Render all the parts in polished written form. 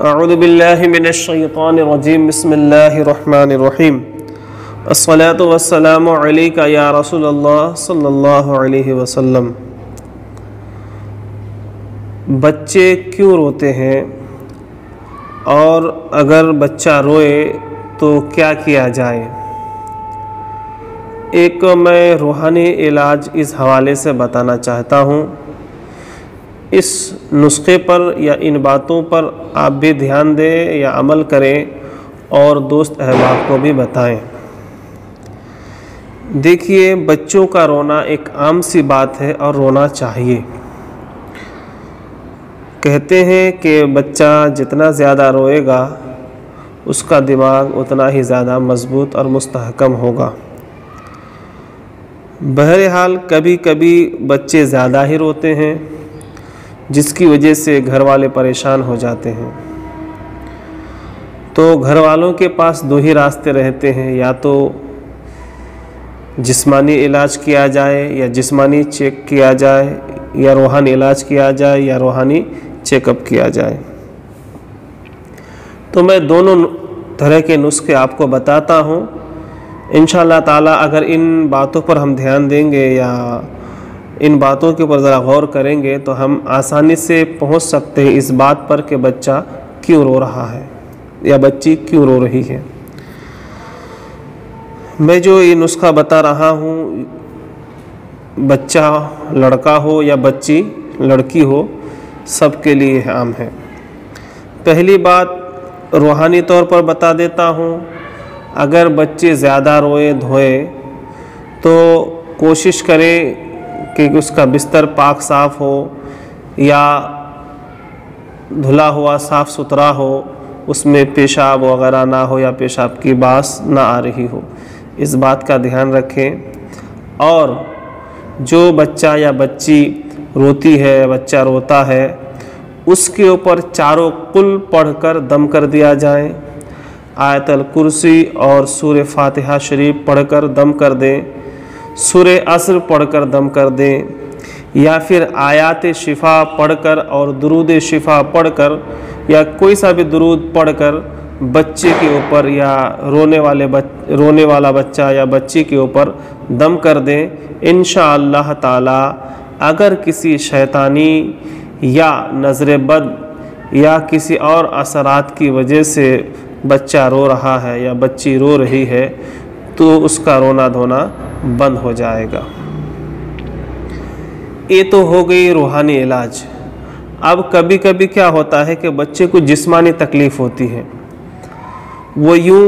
अऊज़ु बिल्लाहि मिनश शैतानिर रजीम बिस्मिल्लाहिर रहमानिर रहीम अस्सलातु वस्सलामु अलैका या रसूलल्लाह सल्लल्लाहु अलैहि वसल्लम। बच्चे क्यों रोते हैं और अगर बच्चा रोए तो क्या किया जाए? एक मैं रूहानी इलाज इस हवाले से बताना चाहता हूँ। इस नुस्खे पर या इन बातों पर आप भी ध्यान दें या अमल करें और दोस्त अहबाब को भी बताएं। देखिए, बच्चों का रोना एक आम सी बात है और रोना चाहिए। कहते हैं कि बच्चा जितना ज़्यादा रोएगा उसका दिमाग उतना ही ज़्यादा मजबूत और मुस्तहकम होगा। बहरहाल कभी कभी बच्चे ज़्यादा ही रोते हैं जिसकी वजह से घर वाले परेशान हो जाते हैं। तो घर वालों के पास दो ही रास्ते रहते हैं, या तो जिस्मानी इलाज किया जाए या जिस्मानी चेक किया जाए, या रूहानी इलाज किया जाए या रूहानी चेकअप किया जाए। तो मैं दोनों तरह के नुस्खे आपको बताता हूँ। इंशाअल्लाह ताला अगर इन बातों पर हम ध्यान देंगे या इन बातों के ऊपर ज़रा गौर करेंगे तो हम आसानी से पहुंच सकते हैं इस बात पर कि बच्चा क्यों रो रहा है या बच्ची क्यों रो रही है। मैं जो ये नुस्खा बता रहा हूँ, बच्चा लड़का हो या बच्ची लड़की हो, सबके लिए आम है। पहली बात रूहानी तौर पर बता देता हूँ। अगर बच्चे ज़्यादा रोए धोए तो कोशिश करें कि उसका बिस्तर पाक साफ़ हो या धुला हुआ साफ़ सुथरा हो, उसमें पेशाब वगैरह ना हो या पेशाब की बास ना आ रही हो। इस बात का ध्यान रखें। और जो बच्चा या बच्ची रोती है, बच्चा रोता है, उसके ऊपर चारों कुल पढ़कर दम कर दिया जाए। आयतल कुर्सी और सूरह फातिहा शरीफ पढ़कर दम कर दें, सूरह असर पढ़कर दम कर दें, या फिर आयात शिफा पढ़कर और दुरूद शिफा पढ़कर या कोई सा भी दुरूद पढ़कर बच्चे के ऊपर या रोने वाला बच्चा या बच्ची के ऊपर दम कर दें। इंशाअल्लाह ताला अगर किसी शैतानी या नज़र बद या किसी और असरात की वजह से बच्चा रो रहा है या बच्ची रो रही है तो उसका रोना धोना बंद हो जाएगा। ये तो हो गई रूहानी इलाज। अब कभी कभी क्या होता है कि बच्चे को जिस्मानी तकलीफ़ होती है। वो यूँ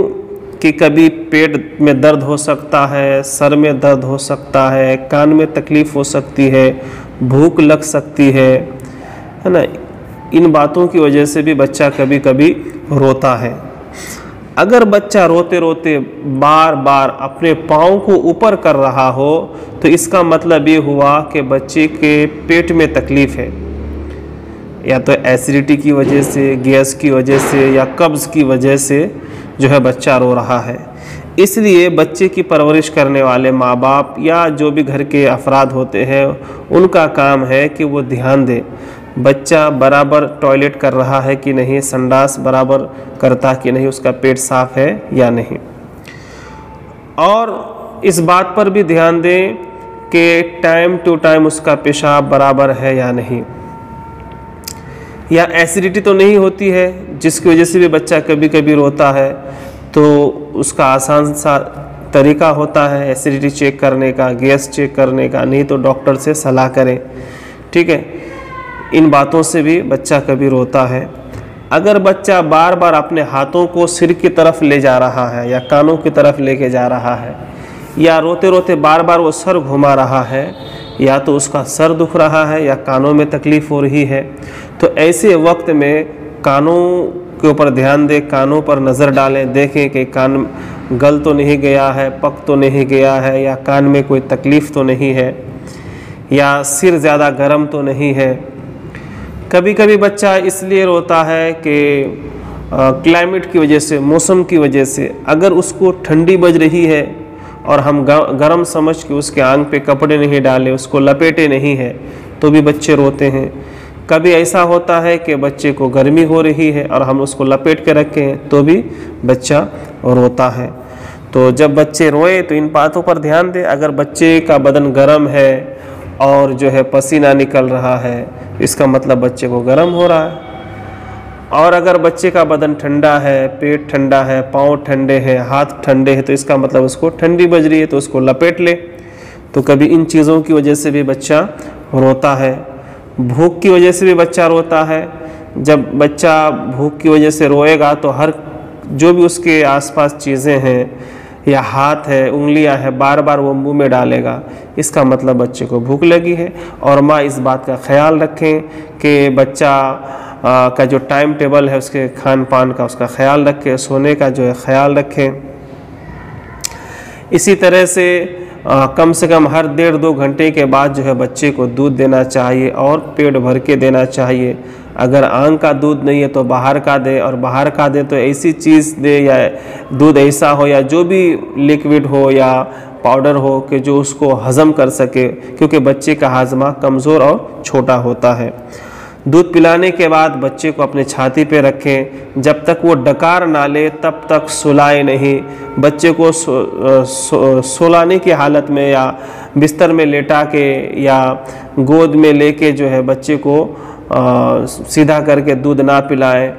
कि कभी पेट में दर्द हो सकता है, सर में दर्द हो सकता है, कान में तकलीफ़ हो सकती है, भूख लग सकती है ना। इन बातों की वजह से भी बच्चा कभी कभी रोता है। अगर बच्चा रोते रोते बार बार अपने पाँव को ऊपर कर रहा हो तो इसका मतलब ये हुआ कि बच्चे के पेट में तकलीफ़ है, या तो एसिडिटी की वजह से, गैस की वजह से या कब्ज़ की वजह से जो है बच्चा रो रहा है। इसलिए बच्चे की परवरिश करने वाले माँ बाप या जो भी घर के अफराद होते हैं उनका काम है कि वो ध्यान दें बच्चा बराबर टॉयलेट कर रहा है कि नहीं, संडास बराबर करता कि नहीं, उसका पेट साफ़ है या नहीं। और इस बात पर भी ध्यान दें कि टाइम टू टाइम उसका पेशाब बराबर है या नहीं, या एसिडिटी तो नहीं होती है जिसकी वजह से भी बच्चा कभी कभी रोता है। तो उसका आसान सा तरीका होता है एसिडिटी चेक करने का, गैस चेक करने का, नहीं तो डॉक्टर से सलाह करें। ठीक है, इन बातों से भी बच्चा कभी रोता है। अगर बच्चा बार बार अपने हाथों को सिर की तरफ ले जा रहा है या कानों की तरफ लेके जा रहा है, या रोते रोते बार बार वो सर घुमा रहा है, या तो उसका सर दुख रहा है या कानों में तकलीफ़ हो रही है, तो ऐसे वक्त में कानों के ऊपर ध्यान दें, कानों पर नज़र डालें, देखें कि कान गल तो नहीं गया है, पक तो नहीं गया है, या कान में कोई तकलीफ़ तो नहीं है, या सिर ज़्यादा गर्म तो नहीं है। कभी कभी बच्चा इसलिए रोता है कि क्लाइमेट की वजह से, मौसम की वजह से, अगर उसको ठंडी बज रही है और हम गर्म समझ के उसके आंग पे कपड़े नहीं डाले, उसको लपेटे नहीं है, तो भी बच्चे रोते हैं। कभी ऐसा होता है कि बच्चे को गर्मी हो रही है और हम उसको लपेट के रखे हैं तो भी बच्चा रोता है। तो जब बच्चे रोए तो इन बातों पर ध्यान दें। अगर बच्चे का बदन गर्म है और जो है पसीना निकल रहा है, इसका मतलब बच्चे को गर्म हो रहा है। और अगर बच्चे का बदन ठंडा है, पेट ठंडा है, पाँव ठंडे हैं, हाथ ठंडे हैं, तो इसका मतलब उसको ठंडी बज रही है, तो उसको लपेट ले। तो कभी इन चीज़ों की वजह से भी बच्चा रोता है। भूख की वजह से भी बच्चा रोता है। जब बच्चा भूख की वजह से रोएगा तो हर जो भी उसके आसपास चीज़ें हैं या हाथ है, उंगलियां हैं, बार बार वो मुंह में डालेगा, इसका मतलब बच्चे को भूख लगी है। और माँ इस बात का ख्याल रखें कि बच्चा का जो टाइम टेबल है उसके खान पान का उसका ख्याल रखें, सोने का जो है ख्याल रखें। इसी तरह से कम से कम हर 1.5-2 घंटे के बाद जो है बच्चे को दूध देना चाहिए और पेट भर के देना चाहिए। अगर आंग का दूध नहीं है तो बाहर का दे, और बाहर का दे तो ऐसी चीज़ दे या दूध ऐसा हो या जो भी लिक्विड हो या पाउडर हो कि जो उसको हज़म कर सके, क्योंकि बच्चे का हाजमा कमज़ोर और छोटा होता है। दूध पिलाने के बाद बच्चे को अपने छाती पे रखें। जब तक वो डकार ना ले तब तक सुलाए नहीं। बच्चे को सुलाने की हालत में या बिस्तर में लेटा के या गोद में लेके जो है बच्चे को सीधा करके दूध ना पिलाएं,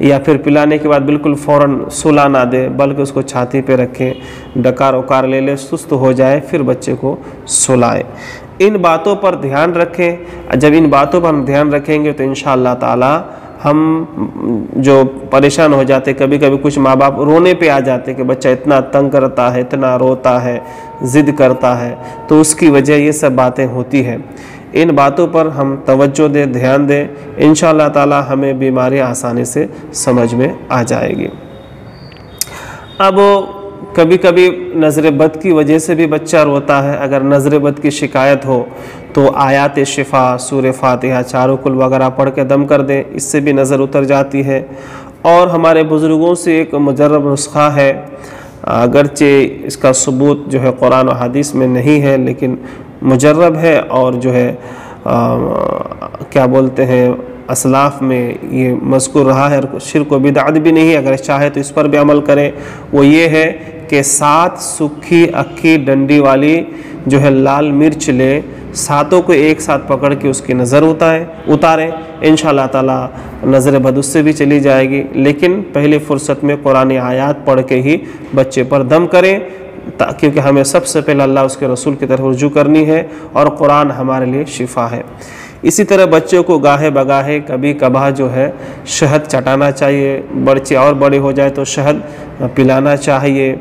या फिर पिलाने के बाद बिल्कुल फ़ौरन सुला ना दे, बल्कि उसको छाती पे रखें। डकार उकार ले ले, सुस्त हो जाए, फिर बच्चे को सुलाएं। इन बातों पर ध्यान रखें। जब इन बातों पर हम ध्यान रखेंगे तो इंशाअल्लाह ताला हम जो परेशान हो जाते, कभी कभी कुछ माँ बाप रोने पे आ जाते कि बच्चा इतना तंग करता है, इतना रोता है, ज़िद करता है, तो उसकी वजह ये सब बातें होती हैं। इन बातों पर हम तवज्जो दें, ध्यान दें, इंशाअल्लाह ताला हमें बीमारी आसानी से समझ में आ जाएगी। अब कभी कभी नज़र बद की वजह से भी बच्चा रोता है। अगर नज़र बद की शिकायत हो तो आयात शिफा, सूर फातिहा, चारों कुल वगैरह पढ़ के दम कर दें, इससे भी नज़र उतर जाती है। और हमारे बुज़ुर्गों से एक मुजर्रब नुस्खा है, अगरचे इसका सबूत जो है कुरान और हदीस में नहीं है, लेकिन मुजर्रब है और जो है क्या बोलते हैं असलाफ़ में ये मज़कूर रहा है, शिर्क व बिदअत भी नहीं। अगर चाहे तो इस पर भी अमल करें। वो ये है कि 7 सूखी अक्की डंडी वाली जो है लाल मिर्च ले, 7 को एक साथ पकड़ के उसकी नज़र उतारें। इंशाअल्लाह ताला नज़र बद उससे भी चली जाएगी। लेकिन पहली फ़ुर्सत में कुरानी आयात पढ़ के ही बच्चे पर दम करें, क्योंकि हमें सबसे पहले अल्लाह उसके रसूल की तरफ रुजू करनी है और कुरान हमारे लिए शिफा है। इसी तरह बच्चों को गाहे बगाहे कभी कभार जो है शहद चटाना चाहिए। बच्चे और बड़े हो जाए तो शहद पिलाना चाहिए।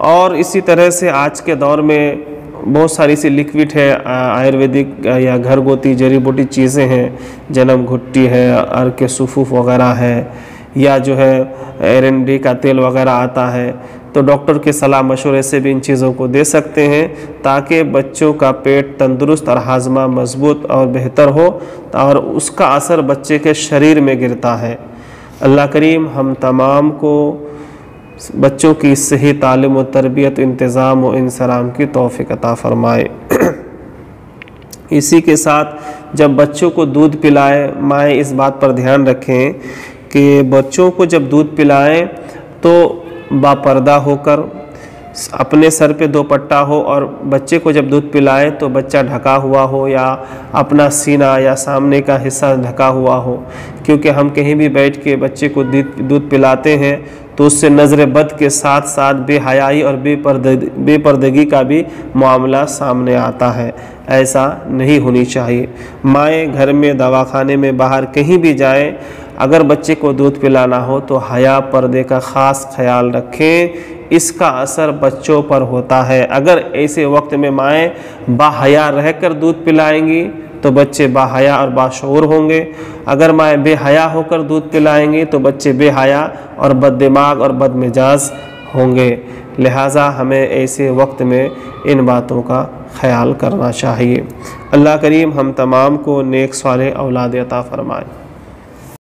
और इसी तरह से आज के दौर में बहुत सारी सी लिक्विड है, आयुर्वेदिक या घरगोती जड़ी बूटी चीज़ें हैं, जन्म घुट्टी है, अर के सुफूफ वगैरह है, या जो है एरंडी का तेल वगैरह आता है। तो डॉक्टर के सलाह मशवरे से भी इन चीज़ों को दे सकते हैं ताकि बच्चों का पेट तंदुरुस्त और हाजमा मजबूत और बेहतर हो, और उसका असर बच्चे के शरीर में गिरता है। अल्लाह करीम हम तमाम को बच्चों की सही तालीम व तरबियत, इंतज़ाम व इंसराम की तौफ़ीक़ अता फ़रमाए। इसी के साथ जब बच्चों को दूध पिलाएं, माएँ इस बात पर ध्यान रखें कि बच्चों को जब दूध पिलाएं तो बापर्दा होकर, अपने सर पे दोपट्टा हो, और बच्चे को जब दूध पिलाएं तो बच्चा ढका हुआ हो या अपना सीना या सामने का हिस्सा ढका हुआ हो। क्योंकि हम कहीं भी बैठ के बच्चे को दूध पिलाते हैं तो उससे नज़र बद के साथ साथ बेहयाई और बेपर्दगी का भी मामला सामने आता है। ऐसा नहीं होनी चाहिए। माएँ घर में, दवाखाने में, बाहर कहीं भी जाएं, अगर बच्चे को दूध पिलाना हो तो हया पर्दे का ख़ास ख्याल रखें। इसका असर बच्चों पर होता है। अगर ऐसे वक्त में माएँ बाहया रहकर दूध पिलाएंगी तो बच्चे बाहया और बाशऊर होंगे। अगर माएँ बेहया होकर दूध पिलाएंगी तो बच्चे बेहया और बददिमाग और बदमिजाज होंगे। लिहाजा हमें ऐसे वक्त में इन बातों का ख्याल करना चाहिए। अल्लाह करीम हम तमाम को नेक सालेह औलाद अता फरमाए।